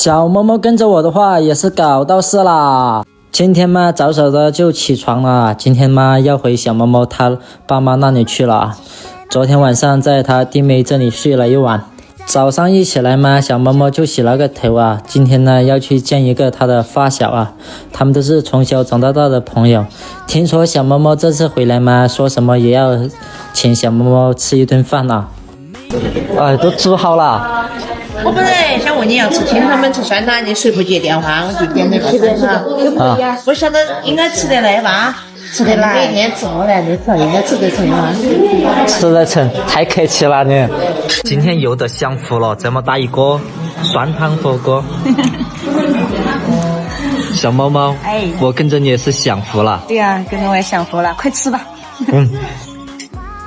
小嬷嬷跟着我的话也是搞到事啦。今天嘛早早的就起床了，今天嘛要回小嬷嬷她爸妈那里去了。昨天晚上在她弟妹这里睡了一晚，早上一起来嘛，小嬷嬷就洗了个头啊。今天呢要去见一个她的发小啊，他们都是从小长到大的朋友。听说小嬷嬷这次回来嘛，说什么也要请小嬷嬷吃一顿饭啊。都煮好了。我本来想问你要吃清汤焖吃酸汤，你谁不接电话，我就点那个酸汤。不晓得应该吃得来吧？吃得来。每天吃我来的时候应该吃得成吗？吃得成，太客气了你。今天又得享福了，这么大一个酸汤火锅。小猫猫，我跟着你也是享福了。对呀，跟着我也享福了，快吃吧。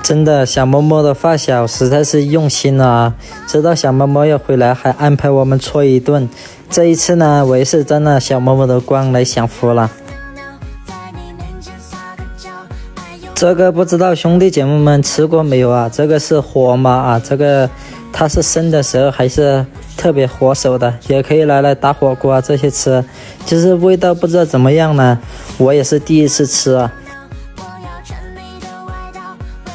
真的，小嬷嬷的发小实在是用心了啊！知道小嬷嬷要回来，还安排我们搓一顿。这一次呢，我也是沾了小嬷嬷的光来享福了。这个不知道兄弟姐妹们吃过没有啊？这个是活马啊，这个它是生的时候还是特别活手的，也可以拿来打火锅啊这些吃。就是味道不知道怎么样呢，我也是第一次吃啊。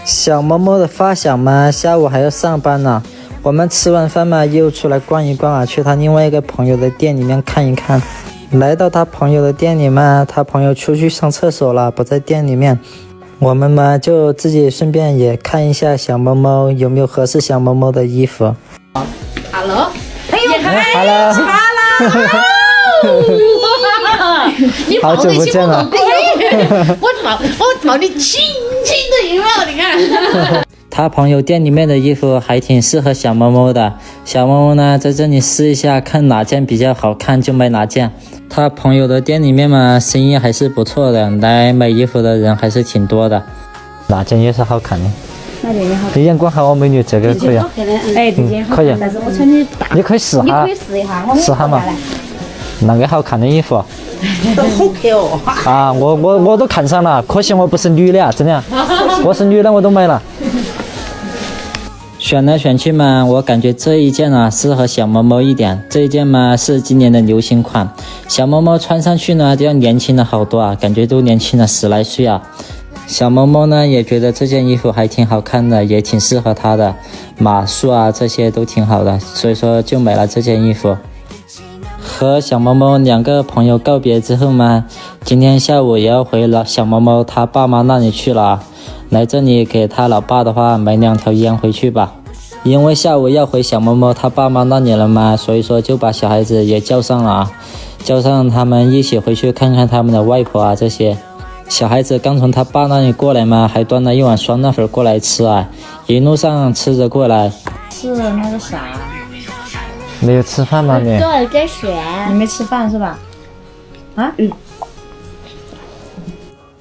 小嬷嬷的发小嘛，下午还要上班呢。我们吃完饭嘛，又出来逛一逛啊，去他另外一个朋友的店里面看一看。来到他朋友的店里嘛，他朋友出去上厕所了，不在店里面。我们嘛就自己顺便也看一下小嬷嬷有没有合适小嬷嬷的衣服。Hello， 哎呦，Hello， 好久不见了。我抱你亲的一秒，你看。他朋友店里面的衣服还挺适合小嬷嬷的，小嬷嬷呢在这里试一下，看哪件比较好看就买哪件。他朋友的店里面嘛，生意还是不错的，来买衣服的人还是挺多的。哪件也是好看的？哪件也好看？你眼光好哦，美女，这个可以啊。这件好看，但是我穿的大。你可以试下。你可以试一下，我试下嘛。那个好看的衣服。都好看哦。啊，我都看上了，可惜我不是女的啊，真的。我是女的我都买了。选来选去嘛，我感觉这一件啊适合小嬷嬷一点，这一件嘛是今年的流行款，小嬷嬷穿上去呢就要年轻了好多啊，感觉都年轻了10来岁啊。小嬷嬷呢也觉得这件衣服还挺好看的，也挺适合她的，码数啊这些都挺好的，所以说就买了这件衣服。和小嬷嬷两个朋友告别之后嘛，今天下午也要回了小嬷嬷她爸妈那里去了，来这里给他老爸的话买2条烟回去吧。因为下午要回小嬷嬷他爸妈那里了嘛，所以说就把小孩子也叫上了啊，叫上他们一起回去看看他们的外婆啊这些。小孩子刚从他爸那里过来嘛，还端了一碗酸辣粉过来吃啊，一路上吃着过来。吃那个啥？没有吃饭吗你？对，在选。你没吃饭是吧？啊？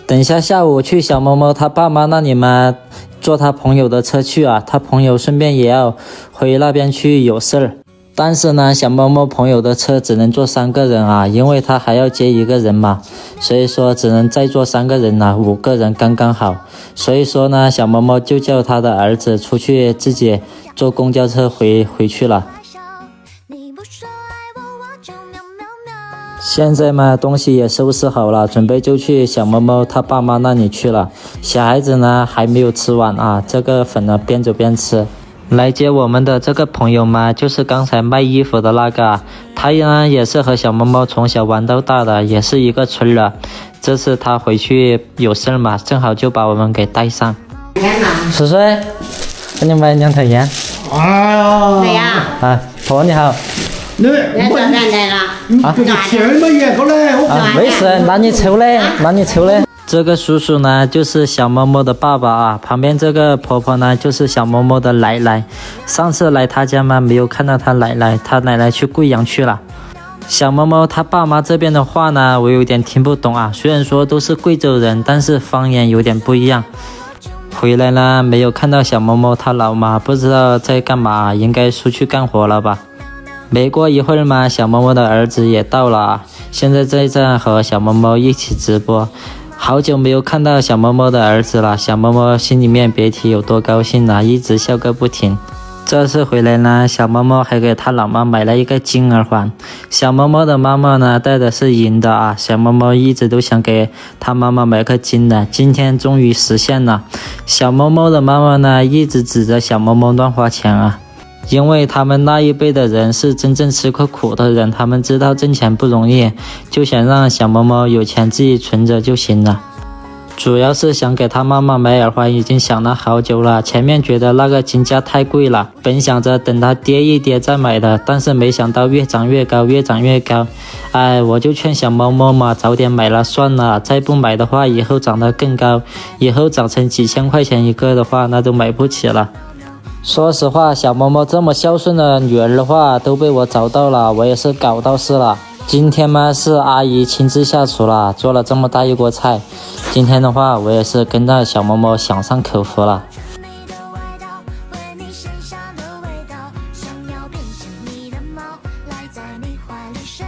等一下下午去小嬷嬷他爸妈那里嘛，坐他朋友的车去啊，他朋友顺便也要回那边去有事儿。但是呢，小嬷嬷朋友的车只能坐3个人啊，因为他还要接一个人嘛，所以说只能再坐3个人了，5个人刚刚好。所以说呢，小嬷嬷就叫他的儿子出去自己坐公交车回去了。现在嘛，东西也收拾好了，准备就去小嬷嬷他爸妈那里去了。小孩子呢还没有吃完啊，这个粉呢边走边吃。来接我们的这个朋友嘛，就是刚才卖衣服的那个啊，他呢也是和小嬷嬷从小玩到大的，也是一个村的。这次他回去有事嘛，正好就把我们给带上。叔叔，给你买2条烟。对呀。啊，婆婆你好。来了。啊，这个钱儿嘛也够嘞。啊，没事，拿你抽嘞，拿你抽嘞。这个叔叔呢，就是小嬷嬷的爸爸啊，旁边这个婆婆呢，就是小嬷嬷的奶奶。上次来他家嘛，没有看到他奶奶，他奶奶去贵阳去了。小嬷嬷他爸妈这边的话呢，我有点听不懂啊，虽然说都是贵州人，但是方言有点不一样。回来呢，没有看到小嬷嬷他老妈，不知道在干嘛，应该出去干活了吧。没过一会儿嘛，小嬷嬷的儿子也到了啊，现在在这和小嬷嬷一起直播。好久没有看到小嬷嬷的儿子了，小嬷嬷心里面别提有多高兴了，一直笑个不停。这次回来呢，小猫猫还给他老妈买了一个金耳环。小猫猫的妈妈呢戴的是银的啊，小猫猫一直都想给他妈妈买个金的，今天终于实现了。小猫猫的妈妈呢一直指着小猫猫乱花钱啊，因为他们那一辈的人是真正吃过苦的人，他们知道挣钱不容易，就想让小猫猫有钱自己存着就行了。主要是想给他妈妈买耳环，已经想了好久了。前面觉得那个金价太贵了，本想着等它跌一跌再买的，但是没想到越涨越高，越涨越高。哎，我就劝小猫猫嘛，早点买了算了，再不买的话，以后涨得更高，以后涨成几千块钱一个的话，那都买不起了。说实话，小猫猫这么孝顺的女儿的话，都被我找到了，我也是搞到事了。今天嘛是阿姨亲自下厨了，做了这么大一锅菜。今天的话，我也是跟着小猫猫享上口福了。想要变成你的猫，赖在你怀里睡。